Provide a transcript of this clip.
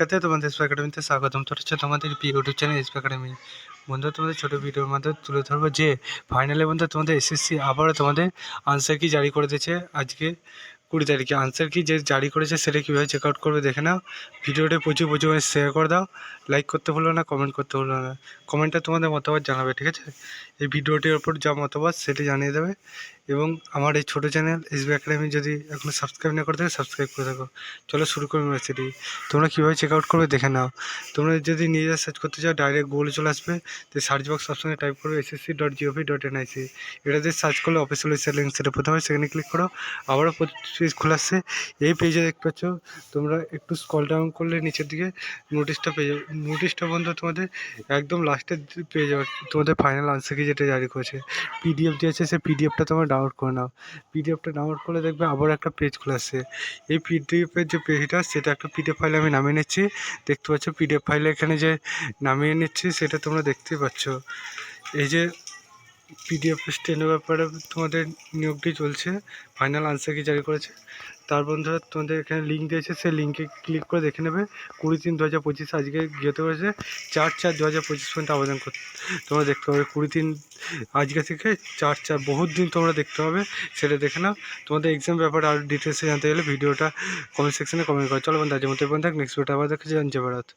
শিক্ষার্থী, তোমাদের এসপি একাডেমিতে স্বাগতম। তো হচ্ছে তোমাদের ইউটিউব চ্যানেল এসপি একাডেমি। বন্ধু, তোমাদের ছোটো ভিডিওর মাধ্যমে তুলে ধরবো যে ফাইনালে বন্ধু তোমাদের এসএসসি আবারও তোমাদের আনসার কি জারি করে দিয়েছে। আজকে 20 তারিখে আনসার কি যে জারি করেছে সেটা কীভাবে চেক আউট করবে দেখে নাও। ভিডিওটা প্রচুর শেয়ার করে দাও, লাইক করতে ভুলো না, কমেন্ট করতে ভুলো না। কমেন্টটা তোমাদের মতামত জানাবে, ঠিক আছে? এই ভিডিওটির ওপর যা মতামত সেটি জানিয়ে দেবে। এবং আমার এই ছোটো চ্যানেল এসবি একাডেমি যদি এখনও সাবস্ক্রাইব না করে থাকো, সাবস্ক্রাইব করে থাকো। চলো শুরু করবো ইউনিভার্সিটি। তোমরা কীভাবে চেক আউট করবে দেখে নাও। তোমরা যদি নিজেরা সার্চ করতে চাও ডাইরেক্ট গুগলে চলে আসবে, তো সার্চ বক্স অপশনে টাইপ করবে ssc.gov.nic। এটাতে সার্চ করলে অফিসিয়াল ওয়েবসাইট লিঙ্ক সেটা প্রথমে সেখানে ক্লিক করো। আবারও পেজ খোলা আসছে। এই পেজে দেখতে পাচ্ছ, তোমরা একটু স্ক্রল ডাউন করলে নিচের দিকে নোটিশটা পেয়ে যাবে। নোটিশটা বন্ধু তোমাদের একদম লাস্টে পেয়ে যাবে। তোমাদের ফাইনাল আনসার কি যেটা জারি করেছে পিডিএফ দিয়েছে, সেই পিডিএফটা তোমরা ডাউনলোড করে নাও। পিডিএফটা ডাউনলোড করলে দেখবে আবার একটা পেজ খোলা আসছে। এই পিডিএফের যে পেজটা সেটা একটা পিডিএফ ফাইলে আমি নামিয়ে নিচ্ছি। দেখতে পাচ্ছ পিডিএফ ফাইলে এখানে যে নামিয়ে নিচ্ছি সেটা তোমরা দেখতেই পাচ্ছ। এই যে পিডিএফ স্টেনের ব্যাপারে তোমাদের নিয়োগটি চলছে, ফাইনাল আনসার কি জারি করেছে। তার বন্ধুরা তোমাদের এখানে লিঙ্ক দিয়েছে, সেই লিঙ্কে ক্লিক করে দেখে নেবে। 20/3/2025 আজকে যেতে হয়েছে 4/4/2025 পর্যন্ত আবেদন করতে তোমরা দেখতে পাবে। 20/3 আজকে থেকে 4/4 বহুত দিন তোমরা দেখতে হবে, সেটা দেখে নাও। তোমাদের এক্সাম ব্যাপারে আরও ডিটেলসে জানতে গেলে ভিডিওটা কমেন্ট সেকশনে কমেন্ট করো। চলো বন্ধু, আজকের মতো থাক, নেক্সট ভিডিওটা আবার দেখা যাচ্ছে। জয় ভারত।